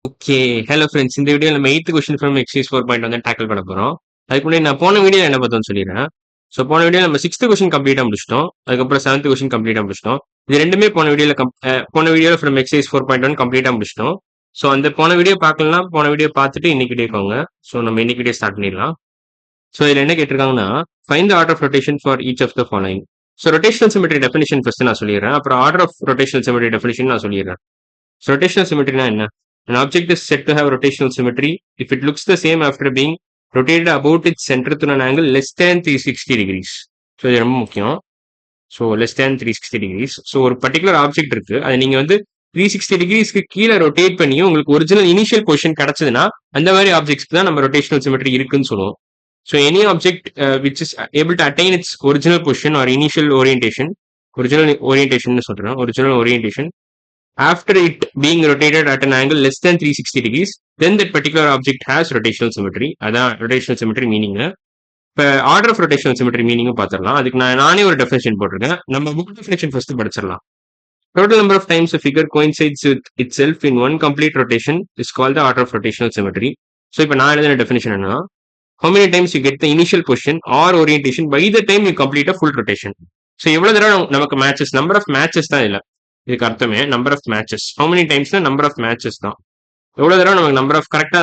Okay. Hello friends. இந்த வீடியோல நம்ம 8த் கொஸ்டின் ஃப்ரம் எக்சர்சைஸ் 4.1 வந்து டேக்கிள் பண்ண போறோம். அதுக்கு முன்னாடி நான் போன வீடியோல என்ன பார்த்தோம்னு சொல்லிடுறேன். ஸோ போன வீடியோல நம்ம 6த் கொஸ்டின் கம்ப்ளீட்டா முடிச்சிட்டோம். அதுக்கப்புறம் 7த் கொஸ்டின் கம்ப்ளீட்டா முடிச்சிட்டோம். இது ரெண்டுமே போன வீடியோல ஃப்ரம் எக்சர்சைஸ் 4.1 கம்ப்ளீட்டா முடிச்சிட்டோம். ஸோ அந்த போன வீடியோ பார்க்கலனா போன வீடியோ பார்த்துட்டு இன்னைக்கு வீடியோக்கோங்க. ஸோ நம்ம இன்னைக்கு வீடியோ ஸ்டார்ட் பண்ணிடலாம். ஸோ இதுல என்ன கேட்டிருக்காங்கன்னா find the order of rotation for each of the following. So rotational symmetry definition first நான் சொல்லிடுறேன். அப்புறம் order of rotational symmetry definition நான் சொல்லிடுறேன். So rotational symmetry na enna? An object is said to have rotational symmetry if it looks the same after being rotated about its center to an angle less than 360 degrees. So இது ரொம்ப முக்கியம். So less than 360 degrees. So ஒரு particular object இருக்கு, அதை நீங்க வந்து 360 டிகிரிஸ்க்கு கீழே rotate பண்ணி உங்களுக்கு ஒரிஜினல் இனிஷியல் பொசிஷன் கிடைச்சதுன்னா அந்த மாதிரி ஆப்ஜெக்ட்ஸ்க்கு தான் நம்ம ரொட்டேஷனல் சிமெட்ரி இருக்குன்னு சொல்லுவோம். So any object which is able to attain it's original position R initial orientation, original orientation after it being rotated at an angle less than 360 degrees, then that particular object has rotational symmetry. அதான் rotational symmetry meaning. இப்போ order of rotational symmetry மீனிங்கும் பார்த்துடலாம். அதுக்கு நானே ஒரு definition போட்டிருக்கேன். நம்ம book definition first படிச்சிடலாம். Total number of times a figure coincides with itself in one complete rotation is called the order of rotational symmetry. So இப்போ நான் எழுதின டெஃபினேஷன் என்னன்னா, how many times you get the initial position or orientation by the time you complete a full rotation. So எவ்வளவு தடவை நமக்கு matches, number of matches தான் இல்லை, இதுக்கு அர்த்தமே number of matches. How many டைம்ஸ்னா நம்பர் ஆஃப் மேட்சஸ் தான். எவ்வளவு தடவை நமக்கு நம்பர் ஆஃப் கரெக்டா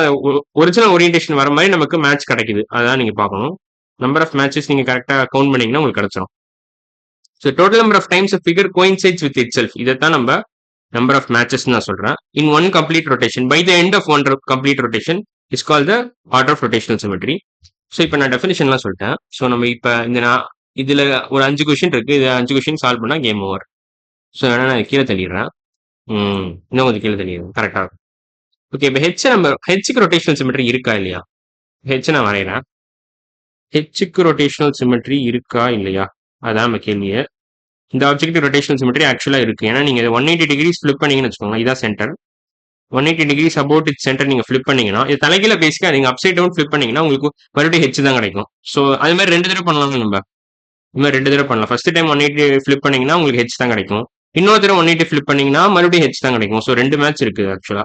ஒரிஜினல் ஓரியன்டேஷன் வர மாதிரி நமக்கு மேட்ச் கிடைக்குது, அதான் நீங்க பார்க்கணும். நம்பர் ஆஃப் மேட்சஸ் நீங்க கரெக்டா கவுண்ட் பண்ணீங்கன்னா உங்களுக்கு கிடைச்சிடும். So total number of times figure coincides with itself, இதைத்தான் நம்ம நம்பர் ஆஃப் மேட்சஸ் நான் சொல்றேன். In one complete rotation by the end of one complete rotation is call the order of rotational symmetry. So இப்போ நான் டெஃபினேஷன்லாம் சொல்லிட்டேன். So நம்ம இப்போ இதுல ஒரு 5 கொஸ்டின் இருக்கு, இது 5 கொஸ்டின் சால்வ் பண்ணா கேம் ஓவர். ஸோ வேணா நான் கீழே தள்ளிடுறேன். இன்னும் கொஞ்சம் கீழே தள்ளிடுறேன், கரெக்டா இருக்கும். ஓகே, இப்போ ஹெச்சுக்கு ரொட்டேஷனல் சிமெட்ரி இருக்கா இல்லையா? ஹெச் நான் வரைகிறேன். ஹெச்சுக்கு ரொட்டேஷனல் சிமெட்ரி இருக்கா இல்லையா, அதான் நம்ம கேள்வியே. இந்த ஆப்ஜெக்ட் ரொட்டேஷனல் சிமெட்ரி ஆக்சுவலா இருக்கு. ஏன்னா நீங்க 180 டிகிரிஸ் ஃபிளிப் பண்ணீங்கன்னு வச்சுக்கோங்க, இதான் centre. 180 degrees about it centre நீங்க ஃபிளிப் பண்ணீங்கன்னா, இது தலைகீழ பேசிக்கா நீங்க அப்சைட் டவுன் ஃபிளிப் பண்ணீங்கன்னா உங்களுக்கு மறுபடியும் ஹெச் தான் கிடைக்கும். ஸோ அது மாதிரி 2 தடவை பண்ணலாம். நம்ம இந்த மாதிரி 2 தடவை பண்ணலாம். ஃபர்ஸ்ட் டைம் 180 ஃபிளிப் பண்ணீங்கன்னா உங்களுக்கு ஹெச் தான் கிடைக்கும். இன்னொரு தடவை 180 ஃபிளிப் பண்ணீங்கன்னா மறுபடியும் ஹெச் தான் கிடைக்கும். ஸோ 2 மேட்ச் இருக்கு, ஆக்சுவலா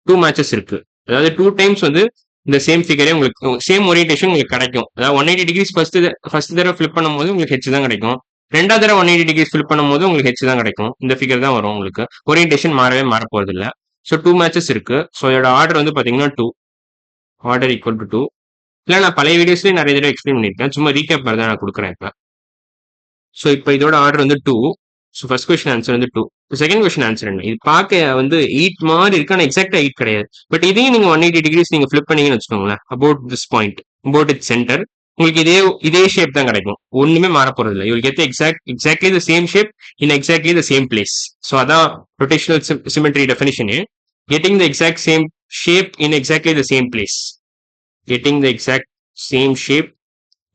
2 மேட்சஸ் இருக்கு. அதாவது 2 டைம்ஸ் வந்து இந்த சேம் ஃபிகரே உங்களுக்கு சேம் ஓரியன்டேஷன் உங்களுக்கு கிடைக்கும். அதாவது 180 டிகிரிஸ் ஃபர்ஸ்ட் தடவை ஃபிளிப் பண்ணும்போது உங்களுக்கு ஹெச் தான் கிடைக்கும். ரெண்டாவது தடவை 180 டிகிரிஸ் ஃபிளிப் பண்ணும்போது உங்களுக்கு ஹெச் தான் கிடைக்கும். இந்த ஃபிகர் தான் வரும் உங்களுக்கு. ஓரியன்டேஷன் மாற போறது இல்லை. ஸோ 2 மேட்சஸ் இருக்கு. ஸோ இதோட ஆர்டர் வந்து பாத்தீங்கன்னா 2, ஆர்டர் ஈக்குவல் டு 2. இல்லை நான் பழைய வீடியோஸ்லேயே நிறைய தடவை எக்ஸ்பிளைன் பண்ணியிருக்கேன், சும்மா ரீகேப் மாதிரி தான் நான் கொடுக்குறேன் இப்போ. ஸோ இப்போ இதோட ஆர்டர் வந்து 2. ஸோ ஃபர்ஸ்ட் கொஸ்டின் ஆன்சர் வந்து 2. செகண்ட் கொஸ்டின் ஆன்சர் என்ன? இது பார்க்க வந்து 8 மாதிரி இருக்கு, ஆனால் எக்ஸாக்டா 8 கிடையாது. பட் இதையும் நீங்க 180 டிகிரிஸ் நீங்க ஃபிளிப் பண்ணீங்கன்னு வச்சுக்கோங்களேன், about this point, about it center, உங்களுக்கு இதே ஷேப் தான் கிடைக்கும். ஒண்ணுமே மாற போறது இல்லை. You'll get exactly the same shape in exactly the same place. So அதான் ரொட்டேஷனல் சிமெட்ரி டெஃபினிஷனு. Getting the exact same shape in exactly the same place. Getting the exact same shape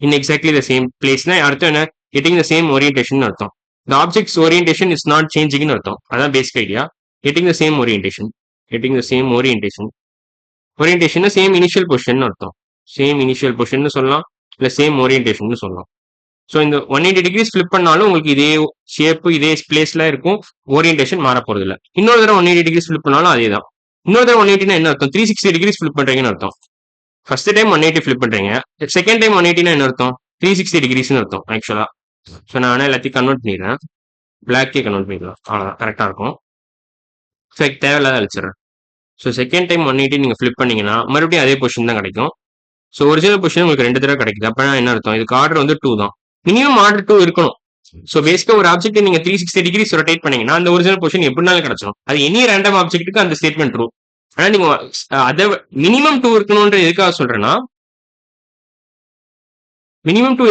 in exactly the same பிளேஸ்னா அர்த்தம் என்ன? Getting the same orientation அர்த்தம். The object's orientation is not changing னு அர்த்தம். அதான் basic idea. Getting the same orientation. Getting the same orientation. Orientation same initial position அர்த்தம். Same initial position சொல்லலாம், இல்ல சேம் ஓரியன்டேஷன் சொல்லலாம். ஸோ இந்த 180 டிகிரிஸ் ஃபிளிப் பண்ணாலும் உங்களுக்கு இதே ஷேப் இதே பிளேஸ்ல இருக்கும், ஓரியன்டேஷன் மாற போறது இல்லை. இன்னொரு தடவை 180 டிகிரிஸ் ஃபிளிப் பண்ணாலும் அதே தான். இன்னொரு தடவை 180 என்ன அர்த்தம்? 360 டிகிரிஸ் ஃபிளிப் பண்றீங்கன்னு அர்த்தம். ஃபர்ஸ்ட் டைம் 180 ஃபிளிப் பண்றீங்க, செகண்ட் டைம் 180 என்ன அர்த்தம்? 360 டிகிரிஸ்னு அர்த்தம் ஆக்சுவலா. ஸோ நான் எல்லாத்தையும் கன்வெர்ட் பண்ணிடுறேன், பிளாக்கே கன்வெர்ட் பண்ணிக்கலாம், அவ்வளோதான் கரெக்டாக இருக்கும். ஸோ தேவையில்லாத அழிச்சிடுறேன். ஸோ செகண்ட் டைம் 180 நீங்கள் ஃபிளிப் பண்ணீங்கன்னா மறுபடியும் அதே பொசிஷன் தான் கிடைக்கும். ஸோ ஒரிஜினல் பொசிஷன் உங்களுக்கு 2 தடவை கிடைக்குது. அப்படின்னா என்ன அர்த்தம்? இதுக்கு ஆர்டர் வந்து 2 தான். மினிமம் ஆர்டர் 2 இருக்கணும். ஸோ பேசிக்காக ஒரு ஆப்ஜெக்ட் நீங்கள் 360 டிகிரிஸ் ரொட்டேட் பண்ணீங்கன்னா அந்த ஒரிஜினல் பொசிஷன் எப்படினாலும் கிடைச்சிடும். அது எனி ரேண்டம் ஆப்ஜெக்ட்டுக்கு அந்த ஸ்டேட்மெண்ட் ட்ரூ. ஆனால் நீங்கள் அதை மினிமம் 2 இருக்கணும்ன்ற எதுக்காக சொல்றேன்னா, மினிமம் 2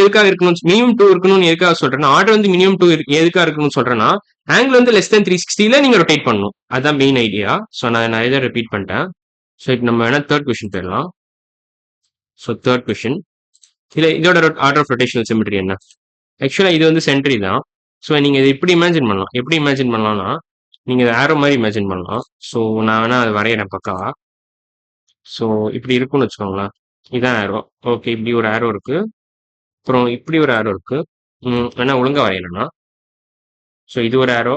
இருக்கணும்னு எதுக்காக சொல்றேன்னா, ஆர்டர் வந்து மினிமம் 2 எதுக்காக இருக்கணும்னு சொல்றேன்னா, ஆங்கிள் வந்து லெஸ் தென் 360ல நீங்க ரொட்டேட் பண்ணணும். அதான் மெயின் ஐடியா. ஸோ நான் இதை ரிப்பீட் பண்ணிட்டேன். ஸோ இப்போ நம்ம வேணா தேர்ட் கொஸ்டின் போயிடலாம். ஸோ தேர்ட் கொஸ்டின், இதோட ஆர்டர் ஆஃப் ரொட்டேஷனல் சிமெட்ரி என்ன? ஆக்சுவலா இது வந்து சென்ட்ரி தான். ஸோ நீங்க இதை இப்படி இமேஜின் பண்ணலாம். எப்படி இமேஜின் பண்ணலாம்னா, நீங்க ஆரோ மாதிரி இமேஜின் பண்ணலாம். ஸோ நான் வேணா அதை வரைகிறேன் பக்காவா. ஸோ இப்படி இருக்கும்னு வச்சுக்கோங்களேன், இதான் ஆரோ. ஓகே, இப்படி ஒரு ஆரோ இருக்கு, அப்புறம் இப்படி ஒரு ஆரோ இருக்கு. வேணா ஒழுங்கா வரையணும்னா, ஸோ இது ஒரு ஆரோ,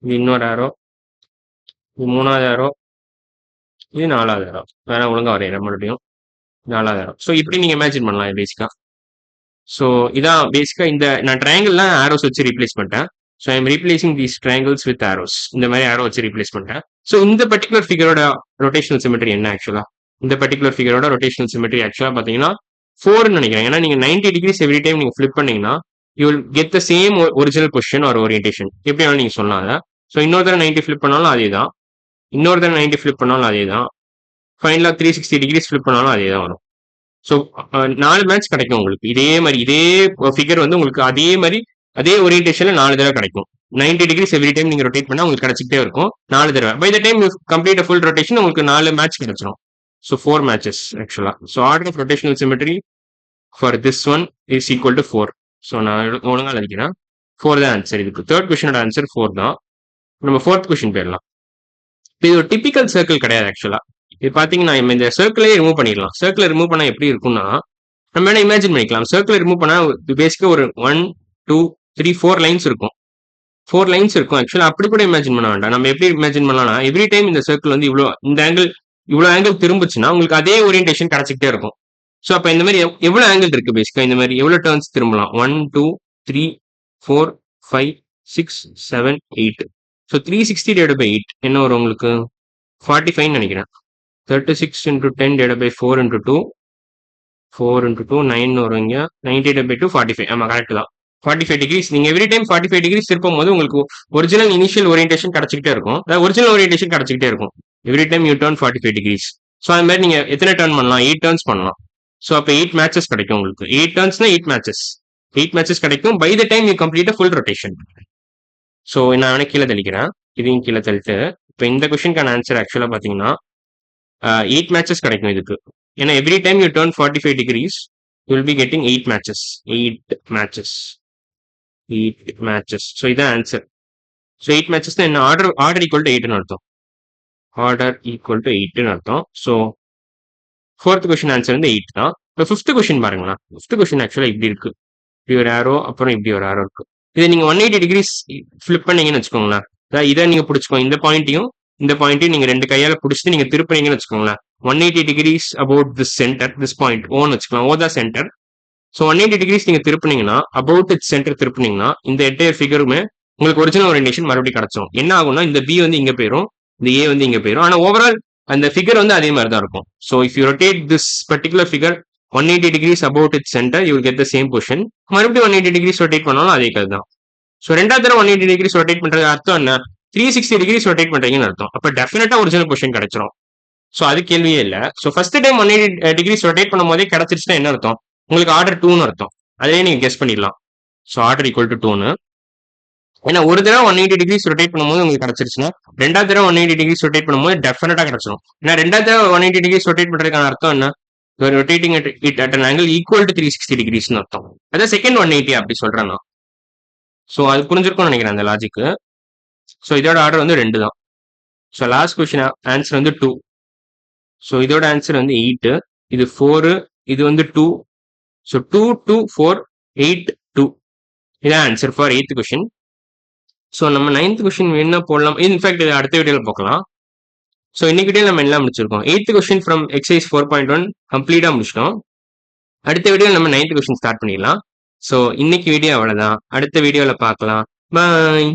இது இன்னொரு ஆரோ, இது மூணாவது ஆரோ, இது 4வது arrow. வேற ஒழுங்கா வரையறேன் மறுபடியும். 4வது arrow. ஸோ இப்படி நீங்க இமேஜின் பண்ணலாம் பேசிக்கா. ஸோ இதான் பேசிக்கா நான் ட்ரையாங்கிள்லாம் ஆரோஸ் வச்சு ரீப்ளேஸ் பண்ணிட்டேன். So I am replacing these triangles with arrows. இந்த மாதிரி ஆரோ வச்சு ரீப்ளேஸ் பண்ணிட்டேன். ஸோ இந்த பர்டிகுலர் ஃபிகரோட ரொட்டேஷனல் சிமெட்ரி என்ன ஆக்சுவலா? இந்த பர்டிகுலர் ஃபிகரோட ரொட்டேஷனல் சிமெட்ரி ஆக்சுவலா பாத்தீங்கன்னா 4ன்னு நினைக்கிறேன். ஏன்னா நீங்க 90 டிகிரிஸ் எவ்ரி டைம் நீங்க ஃபிளிப் பண்ணீங்கன்னா you will get the same original position R orientation. எப்படி வேணாலும் நீங்க சொல்லலாம் அதை. ஸோ இன்னொரு தடவை 90 ஃபிளிப் பண்ணாலும் அதே தான். இன்னொரு தடவை 90 ஃபிளிப் பண்ணாலும் அதே தான். ஃபைனலா 360 டிகிரிஸ் ஃபிளிப் பண்ணாலும் அதே தான் வரும். ஸோ 4 மேட்ச் கிடைக்கும் உங்களுக்கு. இதே மாதிரி இதே ஃபிகர் வந்து உங்களுக்கு அதே மாதிரி அதே ஓரியன்டேஷன்ல 4 தடவை கிடைக்கும். 90 டிகிரிஸ் எவ்ரி டைம் நீங்க ரொட்டேட் பண்ணா உங்களுக்கு கிடைச்சிட்டே இருக்கும் 4 தடவை. By the time you complete full rotation உங்களுக்கு 4 மேட்ச் கிடைச்சிடும். ஸோ 4 மேட்சஸ் ஆக்சுவலா. So order of rotational symmetry for this one is equal to 4. So நான் ஒழுங்கா நினைக்கிறேன் 4 தான் ஆன்சர். இதுக்கு தேர்ட் கொஸ்டினோட ஆன்சர் 4 தான். நம்ம ஃபோர்த் கொஸ்டின் போயிடலாம். இது ஒரு டிபிக்கல் சர்க்கிள் கிடையாது ஆக்சுவலா. இது பாத்தீங்கன்னா நம்ம இந்த சர்க்கிளே ரிமூவ் பண்ணிடலாம். சர்க்கிளை ரிமூவ் பண்ணா எப்படி இருக்கும்னா நம்ம வேணா இமேஜின் பண்ணிக்கலாம். சர்க்கிளை ரிமூவ் பண்ணா பேசிக்கா ஒரு 1 2 3 4 லைன்ஸ் இருக்கும். 4 லைன்ஸ் இருக்கும். ஆக்சுவலா அப்படி கூட இமேஜின் பண்ண வேண்டாம். நம்ம எப்படி இமேஜின் பண்ணலாம்னா எவ்ரி டைம் இந்த சர்க்கிள் வந்து இந்த ஆங்கிள் இவ்வளவு ஆங்கிள் திரும்பிச்சுன்னா உங்களுக்கு அதே ஓரியன்டேஷன் கிடைச்சிக்கிட்டே இருக்கும். ஸோ அப்ப இந்த மாதிரி எவ்வளவு ஆங்கிள் இருக்கு பேசிக்கா இந்த மாதிரி எவ்வளவு டர்ன்ஸ் திரும்பலாம்? 1 2 3 4 5 6 7 8. ஸோ 360 divided by 8 என்ன வரும் உங்களுக்கு? 45 நினைக்கிறேன். 36 into 10 divided by 4 into 2 4 into 2 9 வரும் இங்க. 90 divided by 2 45. ஆமா கரெக்ட் தான். 45 டிகிரிஸ் நீங்க எவ்ரி டைம் 45 டிகிரிஸ் திருப்பும் போது உங்களுக்கு ஒரிஜினல் இனிஷியல் ஓரியன்டேஷன் கிடைச்சிக்கிட்டே இருக்கும். ஒரிஜினல் ஓரியன்டேஷன் கிடைச்சிக்கிட்டே இருக்கும் every time you turn 45 degrees. So அது மாதிரி நீங்க எத்தனை டர்ன் பண்ணலாம்? 8 டர்ன்ஸ் பண்ணலாம். ஸோ அப்போ 8 மேட்சஸ் கிடைக்கும் உங்களுக்கு. 8 டர்ன்ஸ்னா 8 மேட்சஸ். 8 மேட்சஸ் கிடைக்கும் by the time you complete full rotation. So நான் கீழே தெளிக்கிறேன். இதையும் கீழே தெளித்து இப்போ இந்த கொஸ்டினுக்கான ஆன்சர் ஆக்சுவலா பாத்தீங்கன்னா 8 மேட்சஸ் கிடைக்கும் இதுக்கு. ஏன்னா every time you turn 45 degrees you will be getting 8 matches. 8 matches. 8 matches. So இதான் ஆன்சர். ஸோ 8 மேட்சஸ் தான் என்ன ஆர்டர் ஈக்குவல் டு 8ன்னு அர்த்தம். ஆர்டர் ஈக்குவல் டு 8ன்னு அர்த்தம். ஸோ ஃபோர்த் கொஸ்டின் ஆன்சர் வந்து 8 தான். இப்போ ஃபிஃப்த் கொஸ்டின் பாருங்களா. ஃபிஃப்த் கொஸ்டின் ஆக்சுவலா இப்படி இருக்கு. இப்படி ஒரு ஆரோ அப்புறம் இப்படி ஒரு ஆரோ இருக்கு. இதை நீங்க 180 டிகிரிஸ் ஃபிளிப் பண்ணீங்கன்னு வச்சுக்கோங்களேன். இதை நீங்க பிடிச்சிக்கோங்க. இந்த பாயிண்ட்டையும் நீங்க 2 கையால பிடிச்சிட்டு நீங்க திருப்பினீங்கன்னு வச்சுக்கோங்களேன். 180 degrees about this centre, this point ஓன்னு வச்சுக்கலாம். ஓ தான் சென்டர். ஸோ 180 டிகிரிஸ் நீங்க திருப்பினீங்கன்னா அபவுட் இட் சென்டர் திருப்பினீங்கன்னா இந்த என்டையர் ஃபிகருமே உங்களுக்கு ஒரிஜினல் ஓரியன்டேஷன் மறுபடியும் கிடைச்சிடும். என்ன ஆகும்னா இந்த பி வந்து இங்க போயிடும், இந்த ஏ வந்து இங்க போயிடும். ஆனா ஓவரால் அந்த ஃபிகர் வந்து அதே மாதிரி தான் இருக்கும். So if you rotate this particular figure 180 degrees about it centre you will get the same position. மறுபடியும் 180 டிகிரிஸ் ரொட்டேட் பண்ணாலும் அதே கதை தான். ஸோ ரெண்டாவது தடவை 180 டிகிரிஸ் ரொட்டேட் பண்றது அர்த்தம் என்ன? 360 டிகிரிஸ் ரொட்டேட் பண்றீங்கன்னு அர்த்தம். அப்ப டெஃபினட்டா ஒரிஜினல் பொசிஷன் கிடைச்சிரும். ஸோ அது கேள்வியே இல்லை. So first time 180 degrees rotate பண்ணும் போதே கிடைச்சிருச்சுன்னா என்ன அர்த்தம்? உங்களுக்கு ஆர்டர் 2ன்னு அர்த்தம். அதே நீங்க கெஸ் பண்ணிடலாம். ஸோ ஆர்டர் ஈக்குவல் டு 2ன்னு. ஏன்னா ஒரு தடவை 180 டிகிரிஸ் ரொட்டேட் பண்ணும்போது உங்களுக்கு கிடைச்சிருச்சுன்னா ரெண்டாவது தடவை 180 டிகிரிஸ் ரொட்டேட் பண்ணும்போது டெஃபினட்டா கிடைச்சிடும். ஏன்னா ரெண்டாவது தடவை 180 டிகிரிஸ் ரொட்டேட் பண்றதுக்கான அர்த்தம் என்ன? Rotating it at an angle equal to 360 டிகிரிஸ்னு அர்த்தம். அதான் செகண்ட் 180 அப்படி சொல்றேன் நான். ஸோ அது புரிஞ்சிருக்கும்னு நினைக்கிறேன் அந்த லாஜிக்கு. ஸோ இதோட ஆர்டர் வந்து 2 தான். ஸோ லாஸ்ட் கொஸ்டின் ஆன்சர் வந்து 2. ஸோ இதோட ஆன்சர் வந்து 8. இது 4. இது வந்து 2. ஸோ 2 2 4 8 2. இதான் answer for 8th question. So நம்ம 9th கொஸ்டின் வேணா போடலாம். இன்ஃபேக்ட் இது அடுத்த வீடியோவில் பார்க்கலாம். ஸோ இன்னைக்கு வீடியோ நம்ம எல்லாம் முடிச்சிருக்கோம். 8th கொஸ்டின் ஃப்ரம் எக்ஸசைஸ் 4.1 கம்ப்ளீட்டா முடிச்சிட்டோம். அடுத்த வீடியோவில் நம்ம 9th கொஸ்டின் ஸ்டார்ட் பண்ணிடலாம். ஸோ இன்னைக்கு வீடியோ அவ்வளோதான். அடுத்த வீடியோவில் பார்க்கலாம். பாய்.